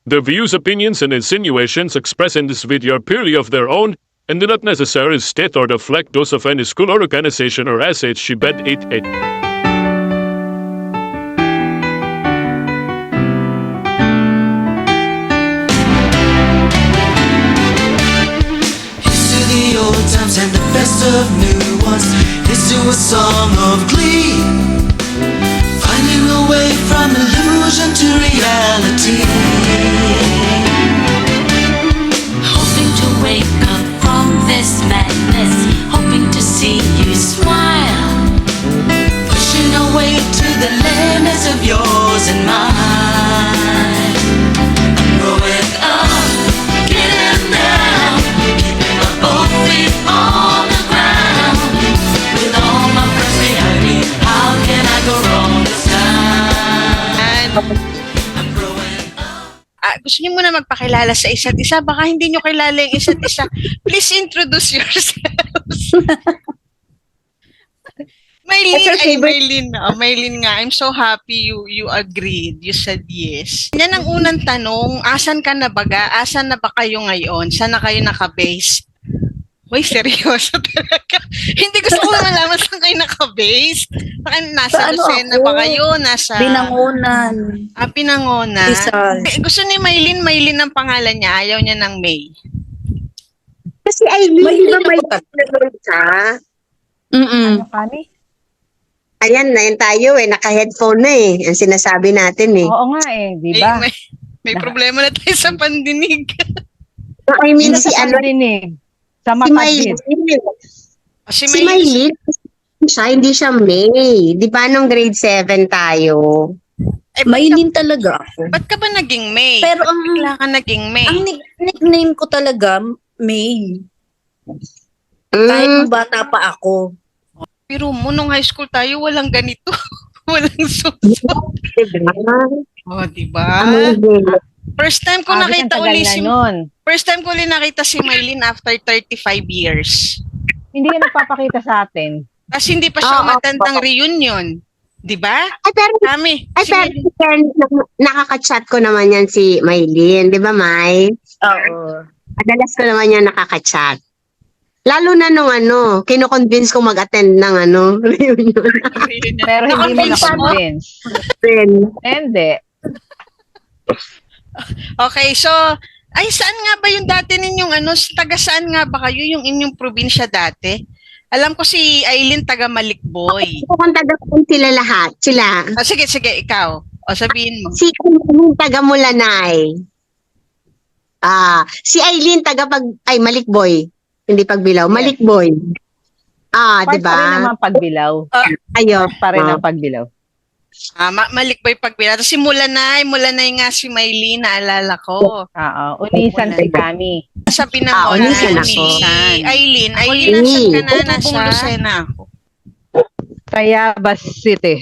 The views, opinions, and insinuations expressed in this video are purely of their own and do not necessarily state or reflect those of any school or organization or SHG Bed 88. Here's to the old times and the best of new ones. Here's to a song of glee, finding a way from illusion to reality. Hoping to wake up from this madness, hoping to see you smile, Pushing our way to the limits of yours and mine. I'm growing up, getting down, keeping my both feet on the ground. With all my friends behind me, how can I go wrong this time? I'm growing up. Gusto niyo muna magpakilala sa isa't isa? Baka hindi niyo kilala yung isa't isa. Please introduce yourselves. Maylin nga. I'm so happy you agreed. You said yes. Yan ang unang tanong. Asan ka na baga? Asan na ba kayo ngayon? Saan na kayo nakabase? Uy, seryoso talaga. Hindi gusto ko malaman saan kayo nakabase. Nasa Sa ano Lucena ako? ba kayo? Nasa Binangonan. Pinangonan. Rizal. Gusto ni Maylin ang pangalan niya. Ayaw niya ng May. Kasi Aileen, di ba may Mahilig nanonood ka? Mm-mm. Ayan, na yan tayo naka-headphone na ang sinasabi natin Oo nga di ba? May problema na tayo sa pandinig. I mean, Sa pandinig, sa matagid. Si Maylin, hindi siya May. Di ba nung grade 7 tayo? Maylin talaga ako. Ba't ka ba naging May? Pero ang, Bigla ka naging May. ang nickname ko talaga, May. Kahit nung bata pa ako. Pero mo, nung high school tayo, walang ganito. Walang suso. Diba? Oh, diba? Amazing. First time ko Bakit ang nakita tagal uli na si... nun? First time ko ulit nakita si Maylin after 35 years. Hindi ka nagpapakita sa atin. Tapos hindi pa siya Oo. umatandang reunion. Diba? Ay, pero, Kami. ay, pero nakaka-chat ko naman yan si Maylin. Di ba, May? Oo. Madalas ko naman yan nakaka-chat. Lalo na nung kino-convince ko mag-attend ng reunion. Pero hindi mo na-convince. Hindi. Okay, so... Ay, saan nga ba yung dati ninyong taga saan nga ba kayo yung inyong probinsya dati? Alam ko si Aileen taga Malikboy. Kung taga sila lahat, sila. Sige, ikaw. O sabihin mo. Si Aileen taga Mulanay. Si Aileen taga Malikboy. Hindi Pagbilao, Malikboy. Part di pa rin ba? naman Pagbilao. Ayo. Pa rin ang Pagbilao. Malikboy Pagbilao. Tapos si Mulanay nga si Maylin, naalala ko. Oo. Unisan si Kami. Sa Pinangonan Unisan ni ako. Aileen. Ako Aileen, din. nasan ka na? Ako Nasa Lucena ako. Tayabas City.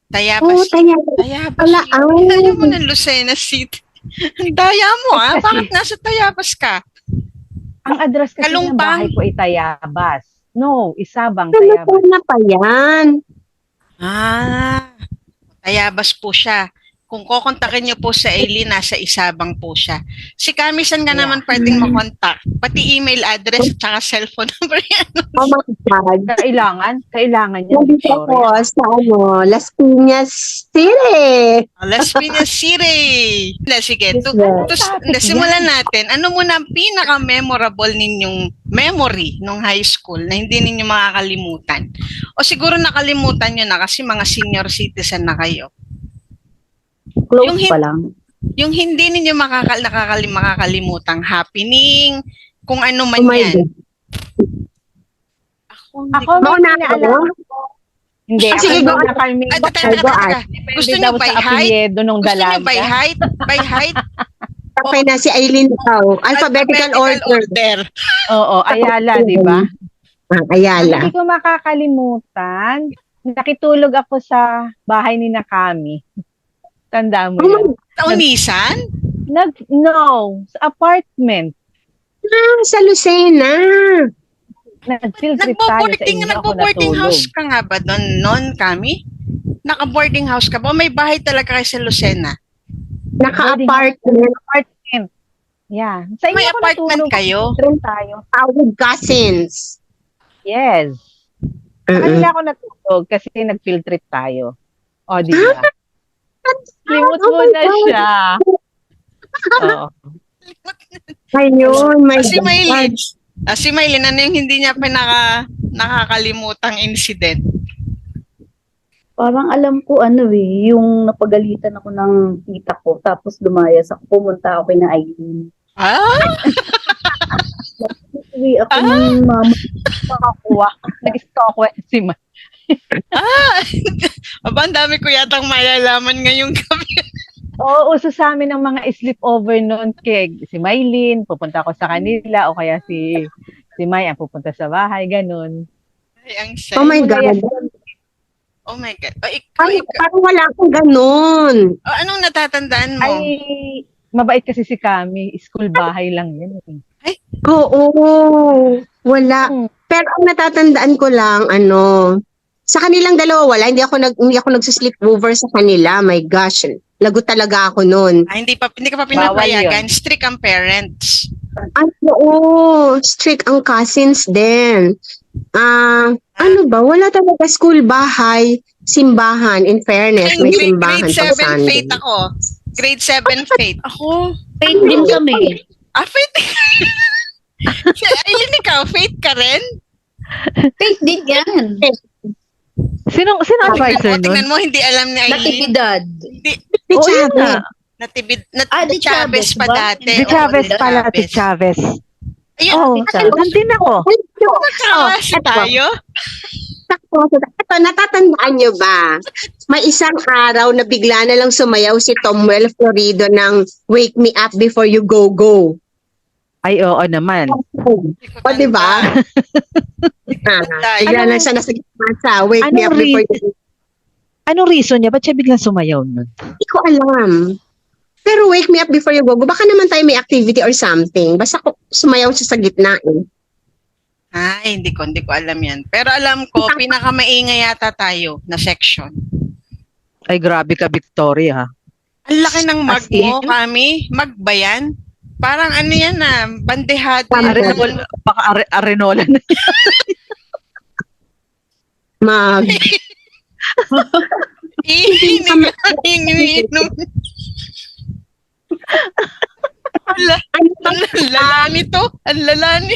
Tayabas. Tayabas. Wala, Ayaw mo ng Lucena City. Ang daya mo, Bakit nasa Tayabas ka? Ang address kasi ng Kalumpang. bahay ko ay Tayabas. No, Isabang Ano Tayabas. na pa yan? Tayabas po siya. Kung kukontakin niyo po sa Aileen, nasa Isabang po siya. Si Kami, saan ka naman pwedeng makontak? Pati email address at saka cellphone number yan. Oh my God. Kailangan niya. Nandito ako sa Las Piñas City. Las Piñas City. Sige, Topic simulan natin. Ano muna ang pinaka-memorable ninyong memory nung high school na hindi ninyo makakalimutan? O siguro nakalimutan nyo na kasi mga senior citizen na kayo. Close Yung pa lang. Yung hindi ninyo makakalimutang happening, kung ano man Oh my yan. God. Ako Ako may na pinaalam. Hindi, Ah, ako sige, may go. nakalmig. Teka. Gusto niyo by height? Nung Gusto niyo dalaga. by height? By height? Okay na si Aileen daw. Alphabetical order. Oo, Ayala, di ba? Ayala. Hindi ko makakalimutan. Nakitulog ako sa bahay ni Nakami. Tanda mo yan. Taunisan? No, sa apartment. Sa Lucena. Nag-field trip tayo sa inyo. Ako Nagbo-boarding natulog. house ka nga ba doon, Kami? Naka-boarding house ka ba? O may bahay talaga kayo sa Lucena? Naka-apartment Apartment. Yeah. Sa inyo May ako apartment natulog. kayo? Rin tayo. with cousins. Yes. Sa Mm-mm. kanila ako natulog kasi nag-field trip tayo. O, di ba? Limot Oh mo my na God. siya. Oo. Ayun, my Si God. Maylin. Si Maylin, ano yung hindi niya nakakalimutang incident? Parang alam ko yung napagalitan ako ng tita ko, tapos lumayas ako, pumunta ako kay na Aileen. Uwi ako ng mama. Makakuha. Nag-stalk ko si Ma. Aba, ang dami ko yatang malalaman ngayong gabi. Oo, uso sa amin ng mga sleepover noon kay si Maylin, pupunta ako sa kanila o kaya si May ang pupunta sa bahay, ganun. Ay, ang Oh my sad. God. Oh my God. Oh, Parang wala akong ganun. anong natatandaan mo? Ay, mabait kasi si Kami. School bahay lang yun. Oo. Wala. Hmm. Pero ang natatandaan ko lang, sa kanilang dalawa wala. Hindi ako nagsi-sleepover sa kanila. My gosh. Lagot talaga ako noon. Hindi ka pa Bawal pinapayagan. Strict ang parents. Oo. Strict ang cousins din. Ano ba? Wala talaga school bahay, simbahan. In fairness, may simbahan Grade pag 7 Sunday. faith ako. Grade 7 faith. Ako? Faith din kami. Faith? Ayun ikaw, faith ka rin? Faith din yan. Sino advisor nun? Tingnan mo, hindi alam ni Aileen. Natibidad. Si Oo, yun Chavez. nga. Di Chavez pa ba? dati. Si Chavez Oo, pala, si Chavez. Chavez. Ayun, Oh, Chavez. nandun ako. magkaklase tayo. Ito, natatandaan nyo ba? May isang araw na bigla na lang sumayaw si Tomwell Florido ng Wake Me Up Before You Go Go. Ay, oo naman. O, di ba? Bigla lang siya nasa gitna sa Wake Me Anong Up Before You Go Go. Anong reason niya? Ba't siya biglang sumayaw nun? Hindi ko alam. Pero Wake Me Up Before You Go Go, baka naman tayo may activity or something. Basta sumayaw siya sa gitna eh. Hindi ko alam yan. Pero alam ko, pinakamaingay yata tayo na section. Ay, grabe ka, Victoria, ha? Ang laki ng mag As in? mo, Kami. Mag ba yan? Parang ano yan bandehado. Arenola, baka Arenola na. Mag... Iniinom. Ang lala nito. Ang lala ni.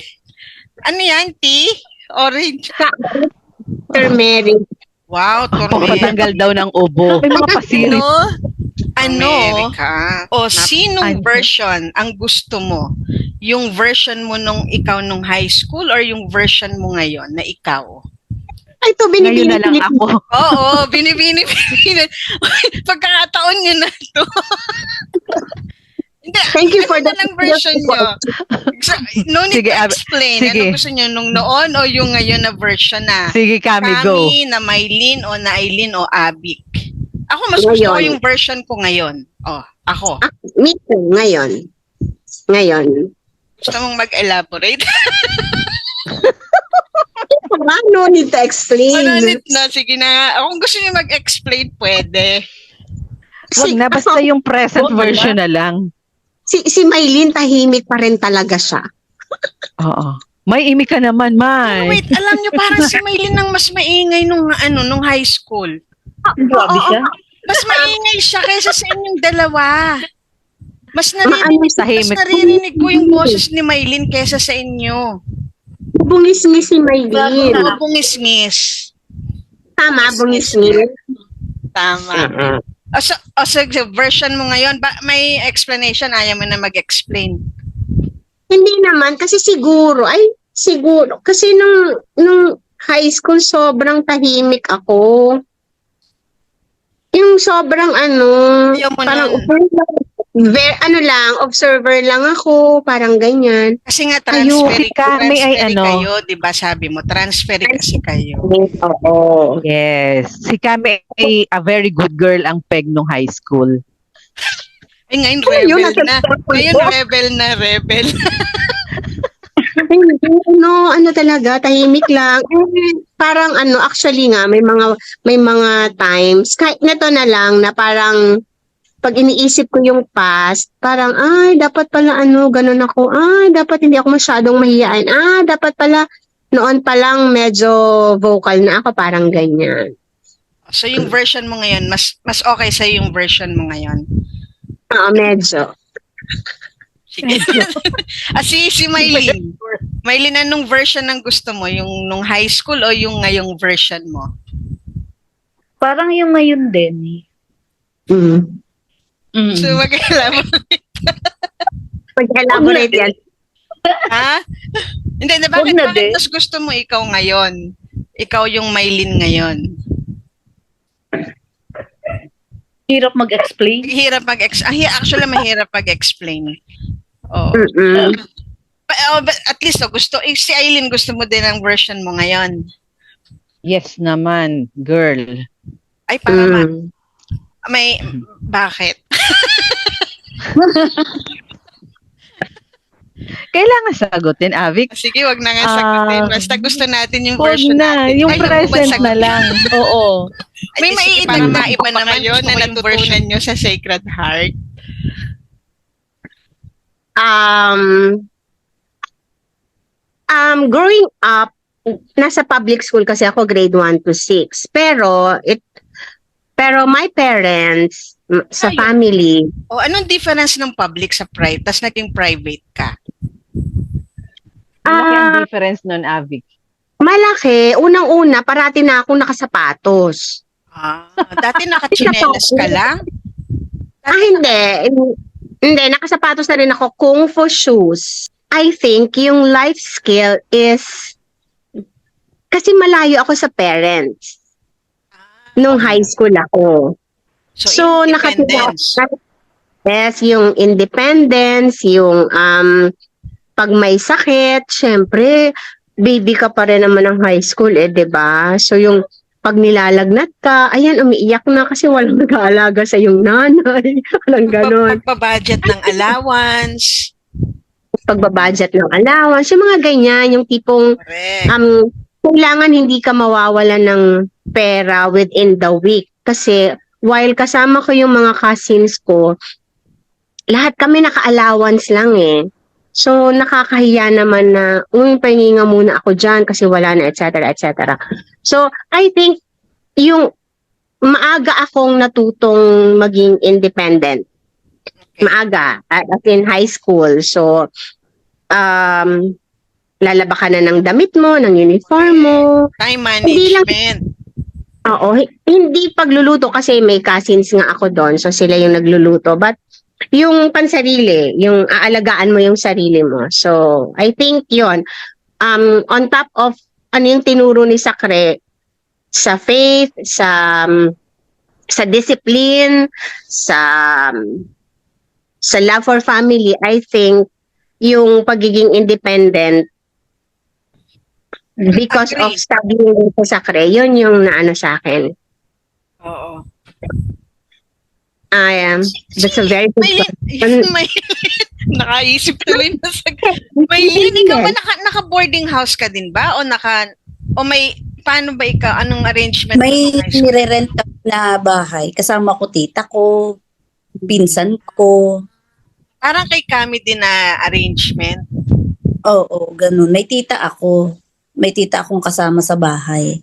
Ano yan, tea? Orange. Sir Mary. Wow, tornado. Patanggal daw ng ubo. May mga pasirit. Sinong version ang gusto mo? Yung version mo nung ikaw nung high school or yung version mo ngayon na ikaw? Ay, ito, Ngayon binibili na lang ako. Oo, binibini. Pagkakataon nyo na to. Hindi, Thank you for ano the- na lang version nyo. No need Sige, to explain. sige. Ano gusto nyo, nung noon o yung ngayon na version na? Sige, Kami, go. Kami, na Maylin o na Aileen o Abik. Ako mas gusto ko Ngayon. yung version ko ngayon. Ako. Me too, ngayon. Gusto mong mag-elaborate? No need to explain. Sige na nga. Kung gusto niyo mag-explain, pwede. Wag na, basta yung present version na lang. Si Maylin, tahimik pa rin talaga siya. Oo. May imi ka naman, May. Wait, alam niyo parang si Maylin ang mas maingay nung high school. Grabe siya. Mas maingay siya kaysa sa inyong dalawa. Mas tahimik. naririnig ko yung boses ni Maylin kaysa sa inyo. Bungis-ngis si Maylin. Bungis-ngis. Tama, bungis-ngis. Tama. So, version mo ngayon, may explanation? Ayaw mo na mag-explain? Hindi naman, kasi siguro, kasi nung high school, sobrang tahimik ako. Yung sobrang Ayaw mo parang nun. observer lang ako, parang ganyan. Kasi nga, Kayo, si Kami ay kayo, di ba sabi mo, transferi kasi kayo. Oo. Yes. Si Kami ay a very good girl ang peg nung high school. Ay, ngayon Yun, rebel na. nasa- Ngayon rebel. Ano talaga, tahimik lang. Parang actually nga, may mga times, kahit na to na lang, na parang pag iniisip ko yung past, parang, ay, dapat pala ganun ako. Ay, dapat hindi ako masyadong mahihain. Dapat pala, noon pa lang medyo vocal na ako, parang ganyan. So yung version mo ngayon, mas okay sa yung version mo ngayon. Oo, medyo. Sige. si Maylin. Maylin, anong version ng gusto mo? Yung nung high school o yung ngayong version mo? Parang yung ngayon din. So mag-elaborate. Pag-elaborate yan. Ha? Hindi, Huwag na din. bakit mas gusto mo ikaw ngayon? Ikaw yung Maylin ngayon. Hirap mag-explain. Actually, mahirap mag-explain. Oh. But at least, si Aileen, gusto mo din ang version mo ngayon. Yes naman, girl. Ay, para bakit? Kailangan sagutin, Avik. Sige, wag na nga sagutin. Basta gusto natin yung Huwag version na, natin. yung Ay, naku, present ba't na lang. Oo. May maiidag na iba naman yun na natutunan nyo sa Sacred Heart. Growing up, nasa public school kasi ako grade 1 to 6. Pero my parents, sa family, O, anong difference ng public sa private? Tapos naging private ka? Malaki ang difference nun, Avik. malaki. Unang-una, parati na akong nakasapatos. Dati nakachinelas ka lang? Hindi. Hindi, nakasapatos na rin ako. Kung Fu shoes. I think yung life skill is kasi malayo ako sa parents. Nung high school ako. So independence. Yes, yung independence, yung pag may sakit, syempre, baby ka pa rin naman ng high school, 'di ba? So yung pag nilalagnat ka, ayan, umiiyak na kasi walang nag-aalaga sa yung nanay. Walang ganon. Pagbabudget ng allowance. Pagbabudget ng allowance, yung mga ganyan, yung tipong Correct. kailangan hindi ka mawawala ng pera within the week. Kasi while kasama ko yung mga cousins ko, lahat kami naka-allowance lang eh. So nakakahiya naman na, pahinga muna ako dyan kasi wala na, etc. etc. So I think yung maaga akong natutong maging independent. Maaga, as in high school. So, lalaba ka na ng damit mo, ng uniform mo. Time Hindi lang- management. Oo, hindi pagluluto kasi may cousins nga ako doon. So, sila yung nagluluto. But, yung pansarili, yung aalagaan mo yung sarili mo. So, I think yon on top of ano yung tinuro ni Sacre, sa faith, sa discipline, sa love for family, I think yung pagiging independent because of Agree. studying sa Sacre, yun yung naano sa akin. Oo. That's a very good Maylin, nakaisip tuloy na sa... Maylin, ikaw ba naka-boarding house ka din ba? O may, paano ba ikaw? Anong arrangement? May mo sa high school? nire-rent na bahay. Kasama ko tita ko, pinsan ko. Parang kay kami din na arrangement. Oo, ganun. May tita ako. May tita akong kasama sa bahay.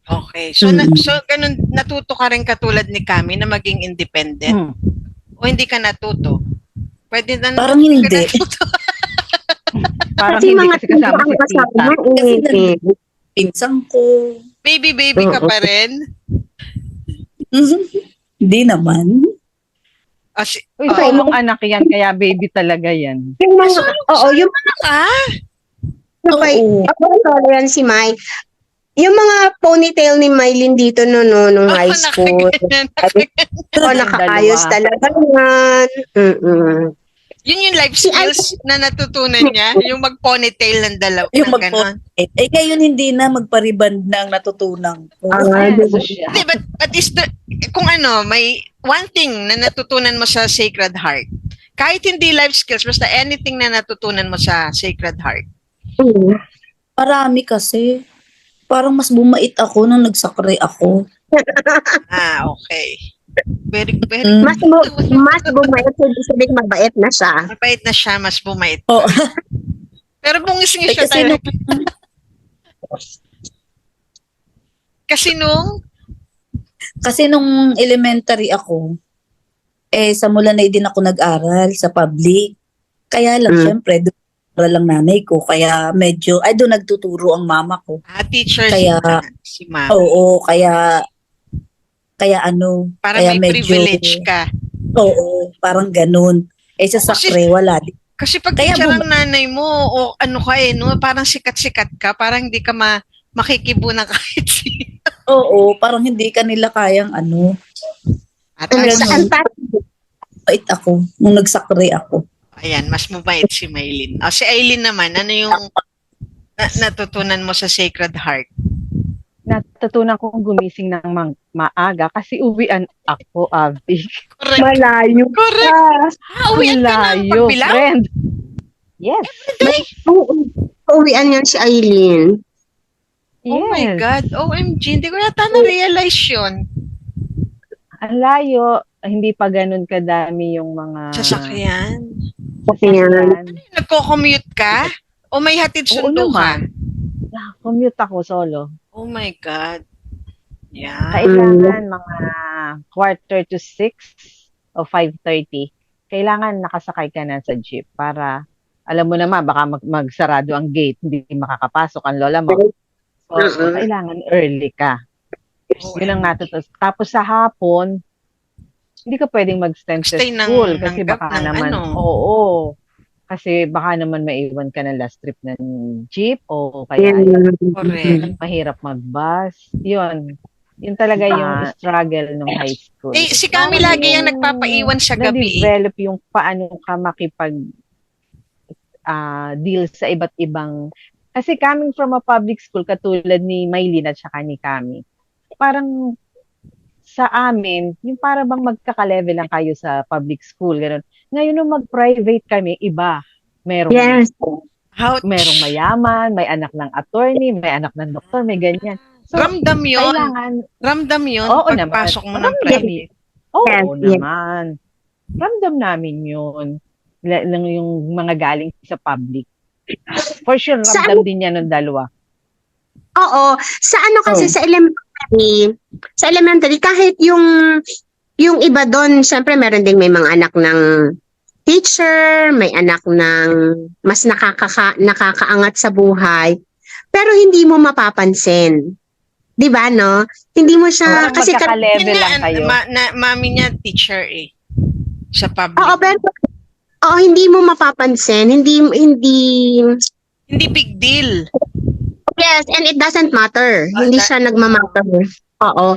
Okay. So, so ganun, natuto ka rin katulad ni Kami na maging independent? O hindi ka natuto? Pwede na Parang hindi. Parang Kasi hindi mga kasi kasama si tita ang tita. kasama, Pinsan ko. Baby ka pa rin? Hindi naman. Uy, solong anak yan, kaya baby talaga yan. Yung mga, oo, yung Oo. ako yan si Mai. Yung mga ponytail ni Mylene dito nung high school. Nakaayos Dalawa. talaga yan. Yun yung life skills na natutunan niya? Yung mag-ponytail ng dalawa? Yung ng ganon? ngayon hindi na magpariband ng natutunan ko. Ano siya? Hindi, but is the, kung may one thing na natutunan mo sa Sacred Heart, kahit hindi life skills, basta anything na natutunan mo sa Sacred Heart. Marami kasi. Parang mas bumait ako nung nagsakre ako. Okay. Very, very, Mm. Mas bumait, hindi sabihin mabait na siya. mabait na siya, mas bumait. Oo. Pero bungis-ngis Eh, siya kasi talaga. Kasi nung elementary ako, sa Mulanay din ako nag-aral sa public. Kaya lang, syempre, doon nag-aral lang nanay ko. Kaya medyo, doon nagtuturo ang mama ko. teacher Kaya, si ma'am. oo, kaya ano, Para kaya may medyo, privilege ka. oo, parang ganun. Sa Kasi- sakre, wala. Kasi pag Kaya teacher ang nanay mo, o ano ka no, parang sikat-sikat ka, parang hindi ka makikibunan kahit sino. Oo, parang hindi ka nila kayang ano. At Ano? Saan tayo? Bait ako, nung nagsakre ako. ayan, mas mabait si Maylin. O si Aileen naman, ano yung natutunan mo sa Sacred Heart? Natutunan kong gumising ng maaga kasi uwian ako, Abby. Correct. Malayo. Correct. Uwian ka ng Layo, pagbilaw? friend. Yes. Uwian yan si Aileen. Oh my Yes. God. OMG, hindi ko yata na-realize yun. Ang layo, hindi pa ganun kadami yung mga Sasakyan. sasakyan. Nagko-commute ka? O may hatid Oo sundo ka? naman. Commute ako solo. Oh my God. Yeah. Kailangan mga 5:45 o 5:30. Kailangan nakasakay ka na sa jeep para alam mo naman baka magsarado ang gate, hindi makakapasok ang lola mo. So, kailangan early ka. Yun ang natutunan. Tapos sa hapon, hindi ka pwedeng mag-stand sa Stay ng school kasi gap baka ng naman, ano. oo. Kasi baka naman maiwan ka ng last trip ng jeep o kaya Correct. mahirap mag-bus. Yun. Yun talaga yung struggle ng high school. Si Kami lagi yung nagpapaiwan sa gabi. Na-develop yung paano ka makipag deal sa iba't ibang. Kasi coming from a public school, katulad ni Maylin at saka ni Kami, parang sa amin, yung para bang magkaka-level lang kayo sa public school, ganun. Ngayon nung mag-private kami, iba. Merong merong mayaman, may anak ng attorney, may anak ng doktor, may ganyan. So, Ramdam yun. Ramdam yun. Oo Pagpasok mo ng Ramdam private. Oo naman. Ramdam namin yun. Yung mga galing sa public. For sure, ramdam din yan ng dalawa. Oo. Sa ano kasi sa elementary, kahit yung iba doon, syempre meron ding may mga anak ng teacher, may anak ng mas nakakaangat sa buhay, pero hindi mo mapapansin. 'Di ba, no? Hindi mo siya kasi magkaka-level lang kayo. Mami niya teacher sa public. Oo, pero hindi mo mapapansin, hindi big deal. Yes, and it doesn't matter. Hindi siya nagmamatter. Oo.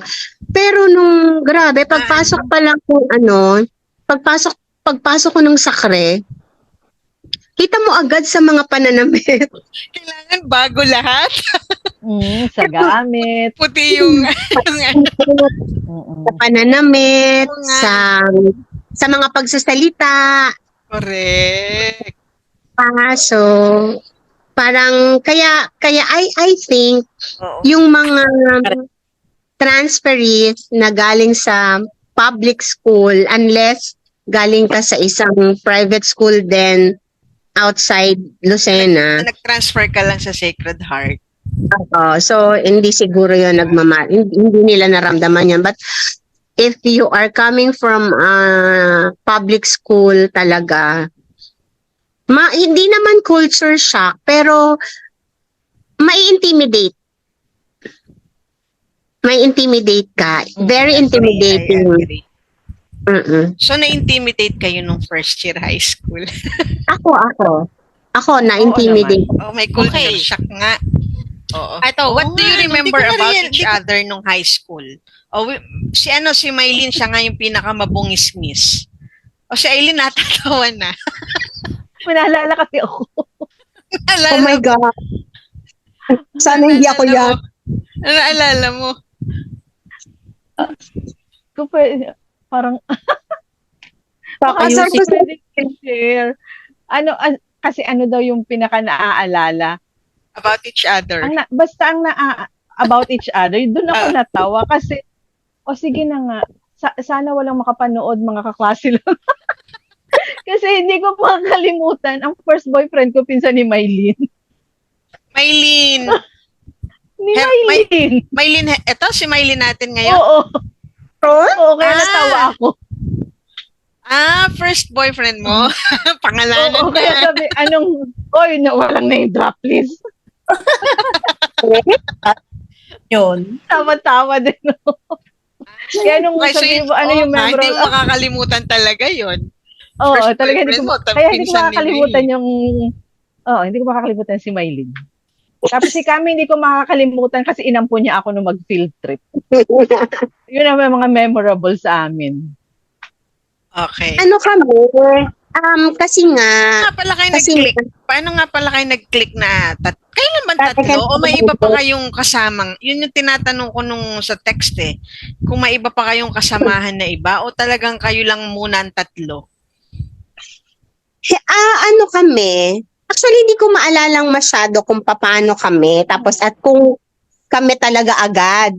Pero nung grabe, pagpasok pa lang kung pagpasok ko nung sakre, kita mo agad sa mga pananamit. Kailangan bago lahat. Sa gamit. Puti yung Sa pananamit, sa mga pagsasalita. Correct. So, parang kaya I think yung mga transferees na galing sa public school, unless galing ka sa isang private school then outside Lucena. Nag-transfer ka lang sa Sacred Heart. So hindi siguro yun hindi nila naramdaman yan. But if you are coming from public school talaga, hindi naman culture shock, pero mai-intimidate. May intimidate ka. Very intimidating. I agree. So, na-intimidate kayo nung first year high school? Ako, na-intimidate. May culture shock nga. Oo. Ito, what do you remember about each other nung high school? Si Maylin, siya nga yung pinakamabungis-ngis. Si Aileen natatawa na. Manalala kasi ako. Oh my God. Sana hindi ako yan. Naalala mo? Parang Pakasar ko share. Kasi ano daw yung pinaka naaalala about each other. Basta about each other, doon ako natawa kasi sige na nga, sana walang makapanood, mga kaklase lang. Kasi hindi ko makakalimutan, ang first boyfriend ko, pinsan ni Mylene. Maylin. Ni May- Mylene. Maylin, eto si Maylin natin ngayon. Oo. Oo, kaya Ah. natawa ako. First boyfriend mo. Pangalanan Oo, kaya na. sabi, walang name drop, please. Yun. Tawa-tawa din. Kaya nung Okay, so sabi yun, mo, ano yung member, hindi mo makakalimutan talaga yun. Oo, First talaga hindi boyfriend ko, mo, tapos kaya hindi ko pinsan ni makakalimutan hindi ko makakalimutan si Mylene. Tapos si Kami hindi ko makakalimutan kasi inampo niya ako nung mag-field trip. Yun ang mga memorable sa amin. Okay. Ano kami, kasi nga, Nga pala kayo kasi nag-click? Paano nga pala kayo nag-click na kailan ba tatlo? O may iba pa kayong kasamang? Yun yung tinatanong ko nung sa text eh. Kung may iba pa kayong kasamahan na iba o talagang kayo lang muna ang tatlo? ano kami, actually hindi ko maalalang masyado kung paano kami, tapos at kung kami talaga agad.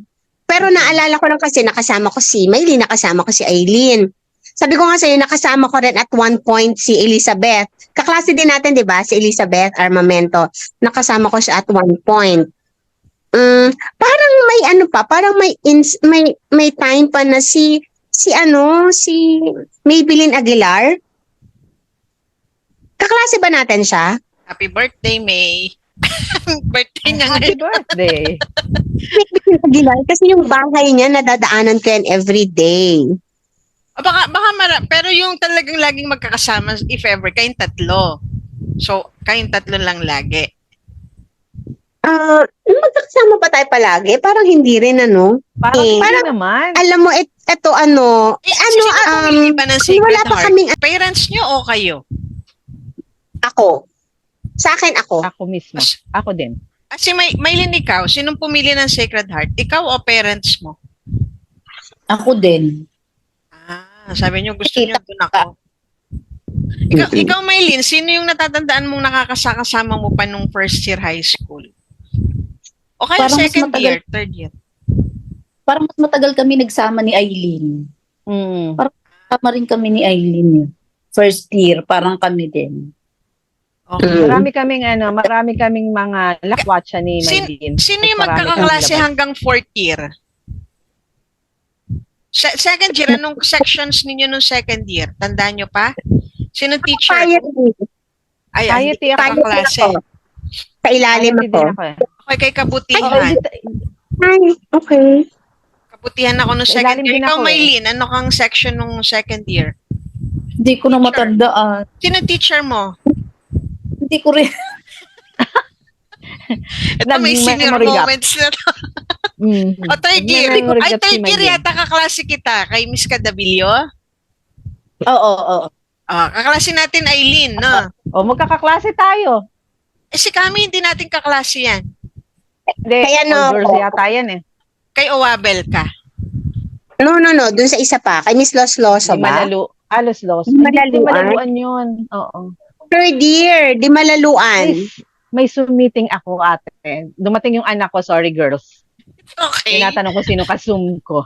Pero naalala ko lang kasi nakasama ko si Maylene, nakasama ko si Aileen. Sabi ko nga sa'yo, nakasama ko rin at one point si Elizabeth. Kaklase din natin, di ba? Si Elizabeth Armamento. Nakasama ko siya at one point. Parang may parang may time pa na si Maybelline Aguilar. Kaklase ba natin siya? Happy birthday, May. Birthday niya Happy ngayon. birthday. Maybelline Aguilar kasi yung bahay niya nadadaanan ko yan every day. O pero yung talagang laging magkakasama, if ever, kayong tatlo. So, kayong tatlo lang lagi. Magkakasama pa tayo palagi? Parang hindi rin, Parang Eh, hindi parang- naman. Alam mo, sino pumili ba ng Sacred wala pa Heart? kaming, Parents nyo o kayo? ako. Sa akin, ako. Ako mismo. Ako din. Si Maylin, ikaw, sinong pumili ng Sacred Heart? Ikaw o parents mo? Ako din. Sabi nyo, gusto nyo doon ako. Ikaw, Maylin, sino yung natatandaan mong nakakasama mo pa nung first year high school? O kaya Parang mas second matagal. year, third year? Parang mas matagal kami nagsama ni Aileen. Mm. Sama rin kami ni Aileen. First year, parang kami din. Okay. Marami kaming mga lakwatsa ni Mylene. Sino yung Marami magkakaklase kaming hanggang fourth year? Second year, anong sections ninyo nung second year? Tandaan nyo pa? Sino teacher? Piety. Ay, Piety hindi ako. ka kaklase. Sa ilalim Hindi ako. din ako. Okay, kay Oo, kabutihan. Ay, okay. Kabutihan ako nung Sa second ilalim year. din Ikaw, ako, Maylin, ano kang section nung second year? Hindi ko na Teacher. matandaan. Sino teacher mo? Hindi ko rin. Ito may senior Nag-memory gap. moments na to. Mm. O third year. Nag-memory Ay, gap si third year Mylene. yata kaklase kita kay Miss Cadavillo. Oo. Kaklase natin Aileen, no? O, magkakaklase tayo. Si Kami, hindi natin kaklase yan. Hindi, Kaya all girls yata yan eh. Kay Owabel ka. No. Dun sa isa pa. Kay Miss Losloso Di ba? Alos los. Di Hindi malaluan. malaluan yun. Oo. Third year. Di malaluan. May Zoom meeting ako ate. Dumating yung anak ko, sorry girls. Okay. Tinatanong ko sino ka-Zoom ko.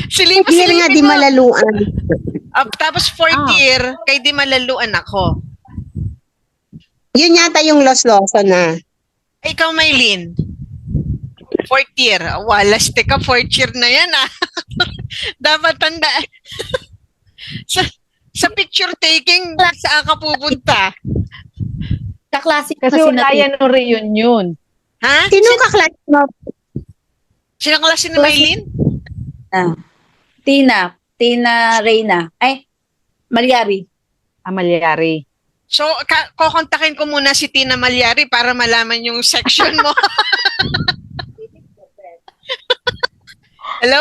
Silipin Third year nga, di mo. malaluan. Tapos fourth year, kay di malaluan ako. Yun yata yung Losloso na. Ikaw, Maylin. Fourth year. Walas, teka, fourth year na yan, Dapat tanda. sa picture taking, saan ka pupunta? Kaklase Kasi wala yan no reunion. Ha? Sino kaklase mo? Sino klase ni Maylin? Tina Reyna. Ay, Malyari. Amalyari. So, kukontakin ko muna si Tina Malyari para malaman yung section mo. Hello?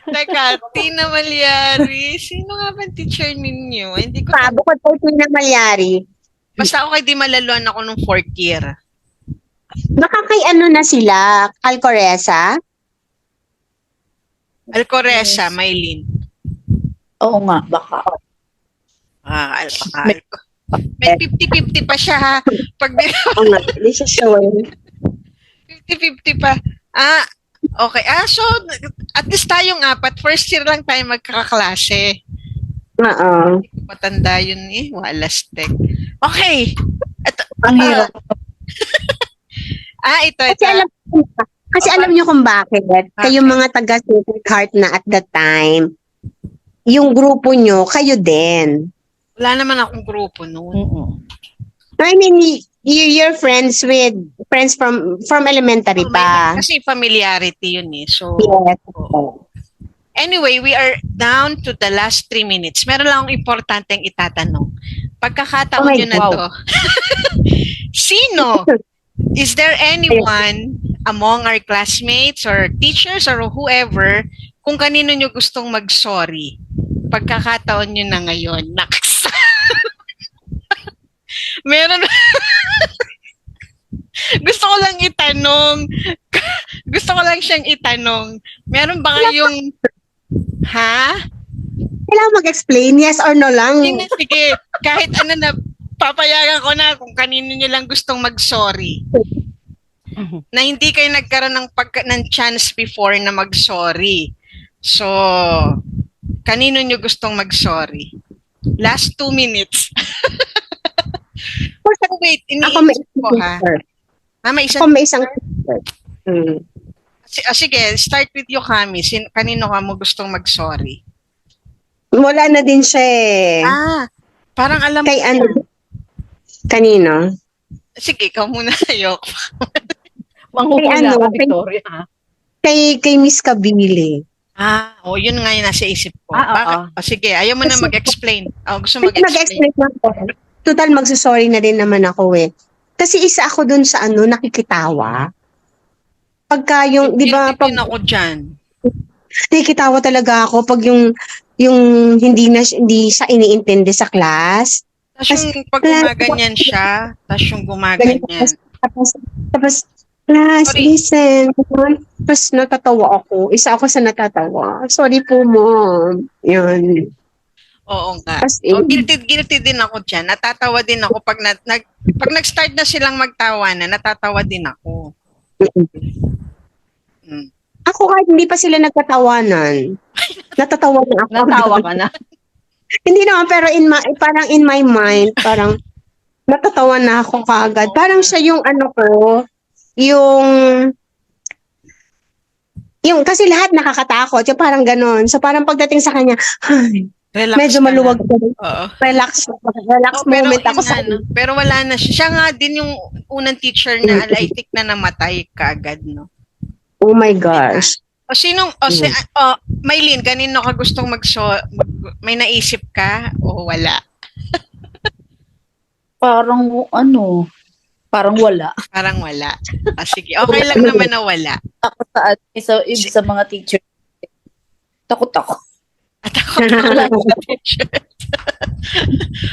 Teka, Tina Malyari. Sino nga ba teacher ninyo? Hindi ko Bukod po na Malyari. Basta ako kay di malaluan ako nung fourth year. Baka kay na sila? Alcoreza? Alcoreza, Maylin. Oo nga, baka. May 50-50 pa siya, ha? Pag Oo nga, this is sure. 50-50 pa. Okay. So, at least tayong apat, first year lang tayo magkakaklase. Oo. Matanda yun eh. Walastek. Okay. Ito, Ang hirap. ito. Kasi alam niyo kung bakit. Kayong mga taga Sacred Heart na at that time, yung grupo nyo, kayo din. Wala naman akong grupo noon. Mm-mm. I mean, you're friends from elementary pa. Kasi familiarity yun eh. So, Yes. anyway, we are down to the last 3 minutes. Meron lang akong importanteng itatanong. Pagkakataon Oh my nyo na God. to. Sino? Is there anyone among our classmates or teachers or whoever kung kanino nyo gustong mag-sorry? Pagkakataon nyo na ngayon. Naks. Meron. Gusto ko lang itanong. Gusto ko lang siyang itanong. Meron ba kayong... Ha? Kailangan mag-explain, yes or no lang. Sige, kahit ano na, papayagan ko na kung kanino nyo lang gustong mag-sorry. Na hindi kayo nagkaroon ng chance before na mag-sorry. So, kanino nyo gustong mag-sorry? Last 2 minutes. Oh, wait, Ako may iniisip ko ha. May Ako isang... may isang Hmm. Sige, start with you, Kami. Kanino ka mo gustong mag-sorry? Wala na din siya eh. Parang alam Kay mo ano? na. Kanino? Sige, ikaw muna. Ayoko. Manghuhula Ano, ka, Victoria. Ha? Kay Miss Kabili. Yun nga yung nasa isip ko. Oo. Sige, ayaw mo na Kasi- mag-explain. Gusto Kasi mag-explain. mag-explain na ako. Total, magsasorry na din naman ako eh. Kasi isa ako dun sa nakikitawa. Pagka yung, di ba, Guilty din ako dyan. nakikitawa talaga ako pag yung hindi siya iniintindi sa class. Tapos yung pag gumaganyan siya, tapos yung gumaganyan. Tapos, class, Sorry. listen. Tapos natatawa ako. Isa ako sa natatawa. Sorry po, mom. Yun. Oo nga. As in, Guilty din ako dyan. Natatawa din ako pag pag nag-start na silang magtawanan, natatawa din ako. Mm. ako kahit hindi pa sila nagtatawanan. Natatawa na ako. Natawa ka na. Hindi naman, pero parang in my mind, parang natatawa na ako kaagad. Parang siya yung yung kasi lahat nakakatakot. Yung parang ganon. So parang pagdating sa kanya, Relax medyo ka na. maluwag. Oo. Relax Pero, moment ako yun sa nga, no? Pero wala na siya. Siya nga din yung unang teacher na alaitik na namatay kaagad, no? Oh my gosh. Maylin, kanino ka gustong may naisip ka o wala? Parang parang wala. Parang wala. Sige, okay lang naman na wala. Ako sa mga teacher. Takot ako. At takot lang sa teachers.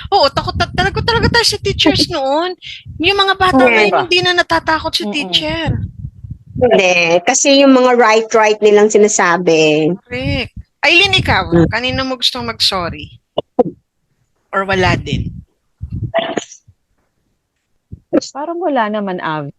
Oo, takot talaga tayo sa teachers noon. Yung mga bata ngayon hindi na natatakot sa teacher. Hindi. Kasi yung mga right nilang sinasabi. Correct. Aileen, ikaw, kanino mo gustong mag-sorry? Or wala din? Parang wala naman, Avi.